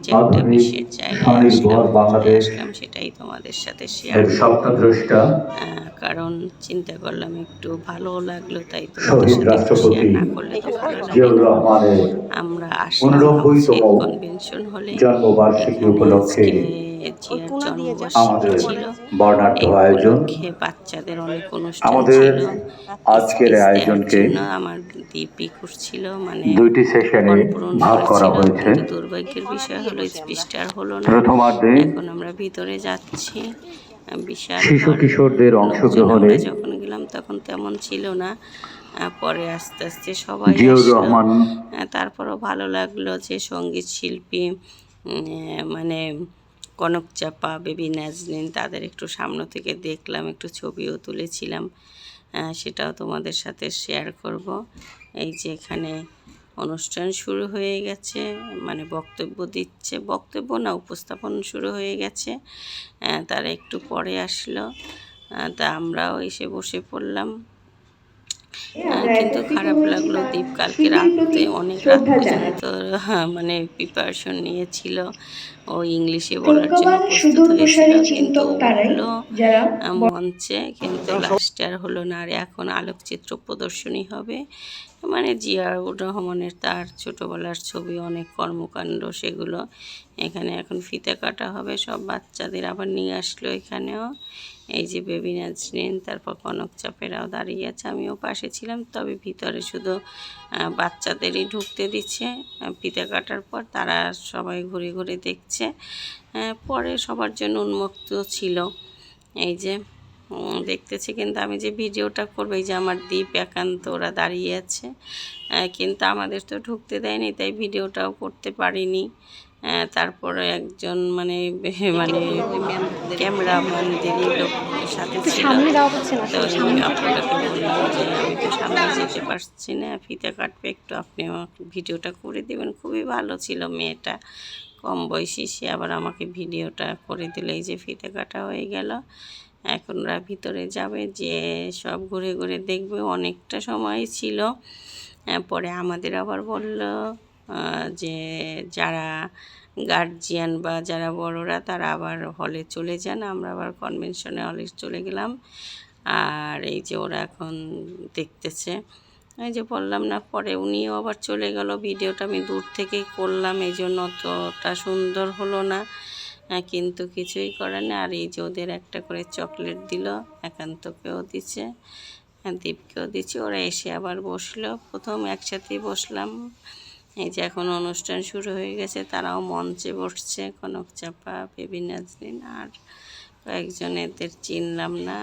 যে একটা বিশেষ জায়গায় আসলাম সেটাই তোমাদের সাথে শেয়ার করব। কারণ চিন্তা করলাম একটু ভালো লাগলো, তাই তোমাদের সাথে একটু শেয়ার না করলে তো ভালো লাগে না। আমরা আসলাম হামসেদ কনভেনশন হলে। এখানে আজকে জিয়ার জন্মবার্ষিকী ছিল, এই উপলক্ষে বাচ্চাদের অনেক অনুষ্ঠান ছিল। স্পিচ দেওয়ার জন্য আমার দিব্যি করছিল, মানে ফর্ম পূরণ করেছিল, কিন্তু দুর্ভাগ্যের বিষয় হলো স্পিচটা আর হলো না। এখন আমরা ভিতরে যাচ্ছি। বিশাল লোকজন, আমরা যখন গেলাম তখন তেমন ছিল না, পরে আস্তে আস্তে সবাই আসলো। তারপরও ভালো লাগলো যে সঙ্গীত শিল্পী মানে কনক চাপা, বেবি নাজনীন, তাদের একটু সামনে থেকে দেখলাম, একটু ছবিও তুলেছিলাম, সেটাও তোমাদের সাথে শেয়ার করব। এই যে এখানে অনুষ্ঠান শুরু হয়ে গেছে, মানে বক্তব্য দিচ্ছে, বক্তব্য না উপস্থাপন শুরু হয়ে গেছে। তারা একটু পরে আসলো, তা আমরাও এসে বসে পড়লাম। কিন্তু খারাপ লাগলো, দীপ কালকে রাতে অনেক রাত পর্যন্ত মানে প্রিপারেশন নিয়েছিল, ও ইংলিশে বলার জন্য প্রস্তুত হয়েছিল, কিন্তু উঠলো মঞ্চে, কিন্তু লাস্টে আর হলো না। আর এখন আলোকচিত্র প্রদর্শনী হবে, মানে জিয়াউর রহমানের তার ছোটোবেলার ছবি, অনেক কর্মকাণ্ড, সেগুলো এখানে এখন ফিতে কাটা হবে। সব বাচ্চাদের আবার নিয়ে আসলো এখানেও। এই যে বেবি নাজনীন, তারপর কনক চাপেরাও দাঁড়িয়ে আছে, আমিও পাশে ছিলাম, তবে ভিতরে শুধু বাচ্চাদেরই ঢুকতে দিচ্ছে। ফিতে কাটার পর তারা সবাই ঘুরে ঘুরে দেখছে, পরে সবার জন্য উন্মুক্ত ছিল। এই যে দেখতেছি, কিন্তু আমি যে ভিডিওটা করবো, এই যে আমার দীপ একান্ত ওরা দাঁড়িয়ে আছে, কিন্তু আমাদের তো ঢুকতে দেয়নি, তাই ভিডিওটাও করতে পারিনি। তারপরে একজন মানে ক্যামেরাম্যানদেরই লোক সাথে ছিল, তো আপনাকে বললাম যে আমি তো সামনে যেতে পারছি না, ফিতে কাটবে, একটু আপনি আমাকে ভিডিওটা করে দেবেন। খুবই ভালো ছিল মেয়েটা, কম বয়সী, সে আবার আমাকে ভিডিওটা করে দিল। এই যে ফিতে কাটা হয়ে গেল, এখন ওরা ভিতরে যাবে, যে সব ঘুরে ঘুরে দেখবে, অনেকটা সময় ছিল। পরে আমাদের আবার বলল যে যারা গার্জিয়ান বা যারা বড়রা তারা আবার হলে চলে যান, আমরা আবার কনভেনশনে হলে চলে গেলাম। আর এই যে ওরা এখন দেখতেছে, এই যে বললাম না, পরে উনিও আবার চলে গেল। ভিডিওটা আমি দূর থেকেই করলাম, এই জন্য অতটা সুন্দর হলো না, কিন্তু কিছুই করে না। আর এই যে ওদের একটা করে চকলেট দিল, একান্তকেও দিচ্ছে, দীপকেও দিচ্ছে। ওরা এসে আবার বসলো, প্রথম একসাথেই বসলাম। এই যে এখন অনুষ্ঠান শুরু হয়ে গেছে, তারাও মঞ্চে বসছে, কনক চাপা, বেবি নাজনীন, আর কয়েকজন এদের চিনলাম না,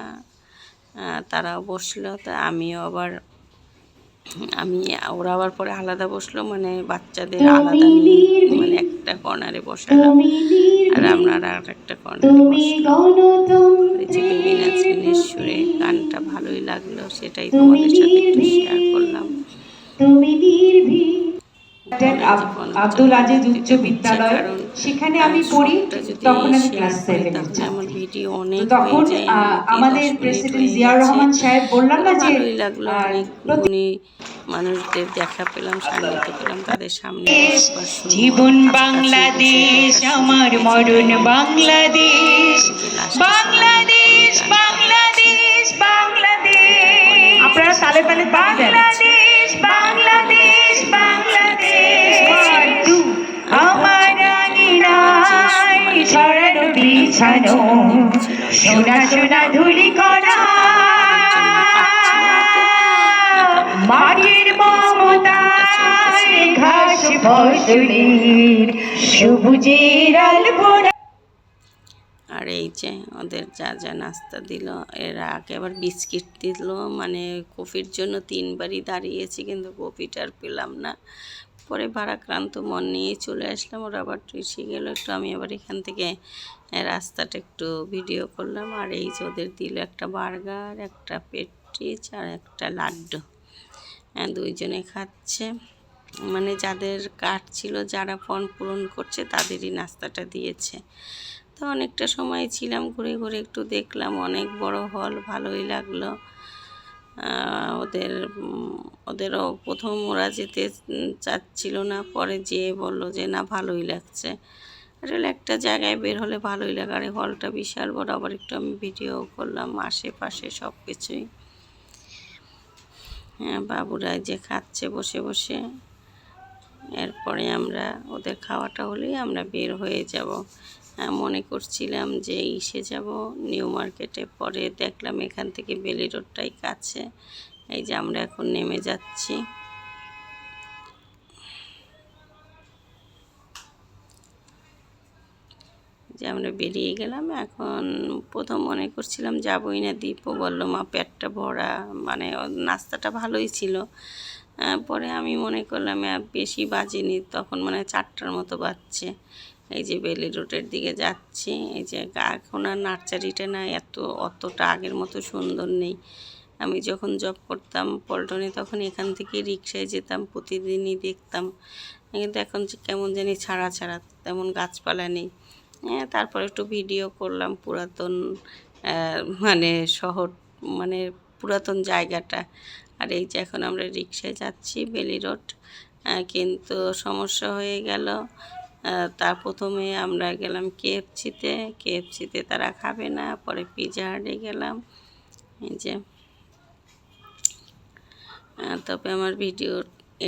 তারাও বসলো। তা আমিও আবার ওরা আবার পরে আলাদা বসলো, মানে বাচ্চাদের আলাদা নিয়ে, মানে একটা কর্নারে বসালো, আর আমরা আর একটা কর্নারে বসলো। এই যে বেবি নাজনীনের সুরে গানটা ভালোই লাগলো, সেটাই তোমাদের সাথে একটু শেয়ার করলাম। আব্দুল আজিজ উচ্চ বিদ্যালয়, সেখানে আমি পড়ি, তখন আমি ক্লাস 7 এ পড়ি। আমার ভিডিও অনেক তখন আমাদের প্রেসিডেন্ট জিয়াউর রহমান সাহেব বললাম না যে ভালোই লাগলো, অনেক গুণী মানুষদের দেখা পেলাম, সান্নিধ্য পেলাম তাদের সামনে। জীবন বাংলাদেশ আমার মরণ বাংলাদেশ, বাংলাদেশ বাংলাদেশ বাংলাদেশ, আপনারা তালে তালে বাংলাদেশ বাংলাদেশ বাংলাদেশ, আমার আঙিনায় ছড়ানো বিছানো সোনা সোনা ধুলি কণা, মাটির মমতায় ঘাস ফসলের সবুজের আলপনা। আর এই যে ওদের যা যা নাস্তা দিল, এরা আগে আবার বিস্কিট দিল, মানে কফির জন্য 3বারই দাঁড়িয়েছি, কিন্তু কফিটা আর পেলাম না। পরে ভারাক্রান্ত মন নিয়ে চলে আসলাম, ওরা আবার এসে গেলো একটু, আমি আবার এখান থেকে রাস্তাটা একটু ভিডিও করলাম। আর এই যে ওদের দিল একটা বার্গার, একটা পেটিস আর একটা লাড্ডু, দুইজনে খাচ্ছে, মানে যাদের কার্ড ছিল, যারা ফর্ম পূরণ করছে তাদেরই নাস্তাটা দিয়েছে। তো অনেকটা সময় ছিলাম, ঘুরে ঘুরে একটু দেখলাম, অনেক বড় হল, ভালোই লাগলো। ওদেরও প্রথম ওরা যেতে চাচ্ছিল না, পরে যেয়ে বললো যে না ভালোই লাগছে। আসলে একটা জায়গায় বের হলে ভালোই লাগে। আর এই হলটা বিশাল বড়, আবার একটু আমি ভিডিও করলাম আশেপাশে সব কিছুই। হ্যাঁ, বাবুরা যে খাচ্ছে বসে বসে। এরপরে আমরা ওদের খাওয়াটা হলেই আমরা বের হয়ে যাব। মনে করছিলাম যে ইসে যাব নিউ মার্কেটে, পরে দেখলাম এখান থেকে বেলি রোডটাই কাছে। এই যে আমরা এখন নেমে যাচ্ছি। যে আমরা বেরিয়ে গেলাম। এখন প্রথম মনে করছিলাম যাবই না, দীপও বললো মা পেটটা ভরা, মানে নাস্তাটা ভালোই ছিল। পরে আমি মনে করলাম বেশি বাজেনি, তখন মানে 4টার মতো বাজছে। এই যে বেলি রোডের দিকে যাচ্ছি। এই যে এখন আর নার্সারিটা না অতটা আগের মতো সুন্দর নেই। আমি যখন জব করতাম পল্টনে তখন এখান থেকে রিক্সায় যেতাম, প্রতিদিনই দেখতাম। কিন্তু এখন কেমন জানি ছাড়া ছাড়া, তেমন গাছপালা নেই। তারপর একটু ভিডিও করলাম পুরাতন মানে শহর, মানে পুরাতন জায়গাটা। আর এই যে এখন আমরা রিক্সায় যাচ্ছি বেলি রোড। কিন্তু সমস্যা হয়ে গেল। তার প্রথমে আমরা গেলাম কেএফসিতে তারা খাবে না, পরে পিৎজা হাটে গেলাম। এই যে তবে আমার ভিডিও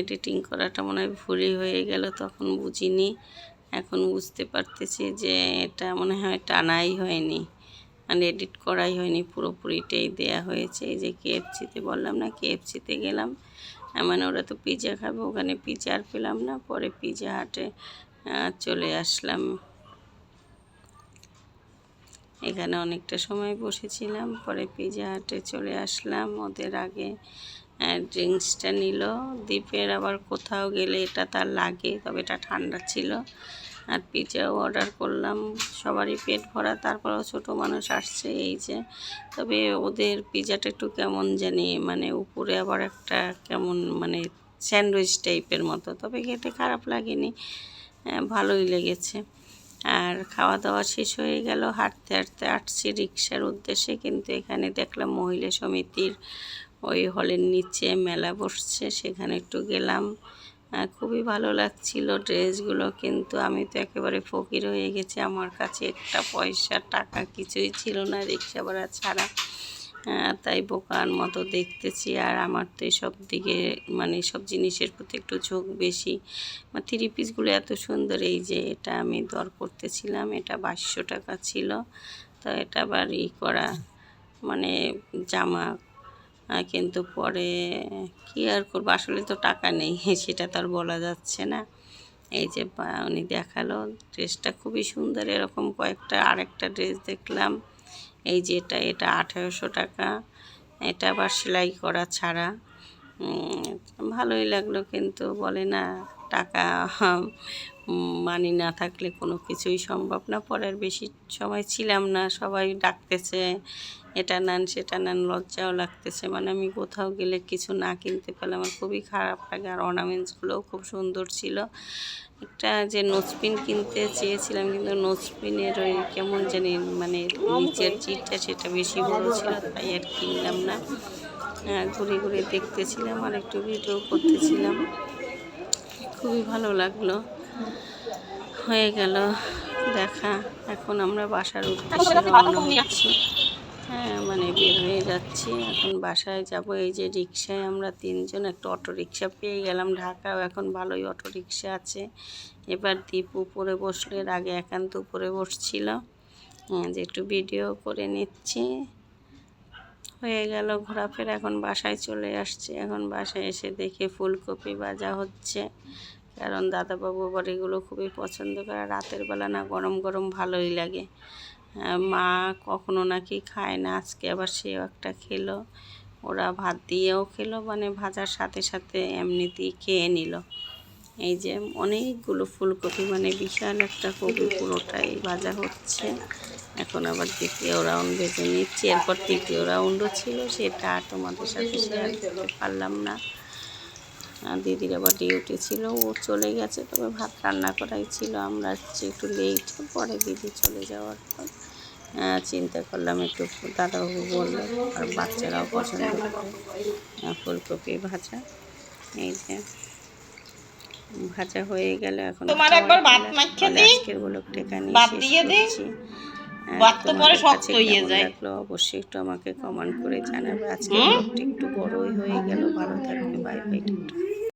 এডিটিং করাটা মনে হয় ভুলই হয়ে গেল, তখন বুঝিনি। এখন বুঝতে পারতেছি যে এটা মনে হয় টানাই হয়নি, মানে এডিট করাই হয়নি, পুরোপুরিটাই দেয়া হয়েছে। এই যে কেএফসিতে বললাম না, কেএফসিতে গেলাম। মানে ওরা তো পিৎজা খাবে, ওখানে পিৎজা আর পেলাম না, পরে পিৎজা হাটে চলে আসলাম। এখানে অনেকটা সময় বসেছিলাম, পরে পিৎজা হাটে চলে আসলাম। ওদের আগে ড্রিঙ্কসটা নিল। দ্বীপের আবার কোথাও গেলে এটা তার লাগে, তবে এটা ঠান্ডা ছিল। আর পিৎজাও অর্ডার করলাম, সবারই পেট ভরা, তারপরেও ছোটো মানুষ আসছে। এই যে তবে ওদের পিৎজাটা একটু কেমন জানি, মানে উপরে আবার একটা কেমন মানে স্যান্ডউইচ টাইপের মতো, তবে খেতে খারাপ লাগেনি, ভালোই লেগেছে। আর খাওয়া দাওয়া শেষ হয়ে গেল, হাঁটতে হাঁটতে আসছি রিক্সার উদ্দেশ্যে। কিন্তু এখানে দেখলাম মহিলা সমিতির ওই হলের নিচে মেলা বসছে, সেখানে একটু গেলাম। খুবই ভালো লাগছিল ড্রেসগুলো, কিন্তু আমি তো একেবারে ফকির হয়ে গেছি, আমার কাছে একটা পয়সা টাকা কিছুই ছিল না রিক্সা ভাড়া ছাড়া। তাই বোকার মতো দেখতেছি। আর আমার তো এসব দিকে মানে সব জিনিসের প্রতি একটু ঝোঁক বেশি। 3 পিসগুলো এত সুন্দর। এই যে এটা আমি দর করতেছিলাম, এটা 2200 টাকা ছিল। তো এটা আবার করা মানে জামা, কিন্তু পরে কি আর করবো, আসলে তো টাকা নেই, সেটা তো আর বলা যাচ্ছে না। এই যে উনি দেখালো ড্রেসটা খুবই সুন্দর, এরকম কয়েকটা আরেকটা ড্রেস দেখলাম। এই যে এটা 1800 টাকা, এটা আবার সেলাই করা ছাড়া। ভালোই লাগলো, কিন্তু বলে না টাকা মানি না থাকলে কোনো কিছুই সম্ভব না। পরে আর বেশি সময় ছিলাম না, সবাই ডাকতেছে এটা নেন সেটা নেন, লজ্জাও লাগতেছে। মানে আমি কোথাও গেলে কিছু না কিনতে পারলে আমার খুবই খারাপ লাগে। আর অর্নামেন্টসগুলোও খুব সুন্দর ছিল। একটা যে নোজপিন কিনতে চেয়েছিলাম, কিন্তু নোজপিনের ওই কেমন জানি মানে নিচের চিটটা সেটা বেশি বড় ছিল, তাই আর কিনলাম না। ঘুরে ঘুরে দেখতেছিলাম আর একটু ভিডিও করতেছিলাম। খুবই ভালো লাগলো। হয়ে গেল দেখা। এখন আমরা বাসার উদ্দেশ্যে রওনা হচ্ছি। মানে বের হয়ে যাচ্ছি, এখন বাসায় যাব। এই যে রিক্সায় আমরা 3 জন একটা অটো রিক্সা পেয়ে গেলাম। ঢাকাও এখন ভালোই অটো রিক্সা আছে। এবার দীপ উপরে বসলে, এর আগে একান্ত উপরে বসছিল। যে একটু ভিডিও করে নিচ্ছি। হয়ে গেল ঘোরাফেরা, এখন বাসায় চলে আসছে। এখন বাসায় এসে দেখে ফুলকপি ভাজা হচ্ছে, কারণ দাদাবাবু আবার এগুলো খুবই পছন্দ করে। রাতের বেলা না গরম গরম ভালোই লাগে। মা কখনো নাকি খায় না, আজকে আবার সেও একটা খেলো। ওরা ভাত দিয়েও খেলো, মানে ভাজার সাথে সাথে এমনিতেই খেয়ে নিল। এই যে অনেকগুলো ফুলকপি, মানে বিশাল একটা কপি, পুরোটাই ভাজা হচ্ছে। এখন আবার 2য় রাউন্ড ভেজে নিচ্ছি। এরপর 3য় রাউন্ডও ছিল, সেটা তোমাদের সাথে শেয়ার করতে পারলাম না। দিদির আবার ডিউটি ছিল, ও চলে গেছে, তবে ভাত রান্না করাই ছিল। আমরা একটু লেট, পরে দিদি চলে যাওয়ার পর চিন্তা করলাম একটু দাদাবাবু বললো, আর বাচ্চারাও পছন্দ করে ফুলকপি ভাজা। এই যে ভাজা হয়ে গেল, এখন তোমার একবার ভাত মাখিয়ে দিই, আজকের ব্লগটা এখানে ভাত শেষ দিয়ে দিই, করছি। ভাত তো পরে তোমাদের শক্ত কাছে হয়ে কেমন যায়। লাগলো অবশ্যই একটু আমাকে কমেন্ট করে জানাবে। আজকের ব্লগটা একটু বড়ই হয়ে গেল। ভালো থাকবে, বাই বাই, টাটা।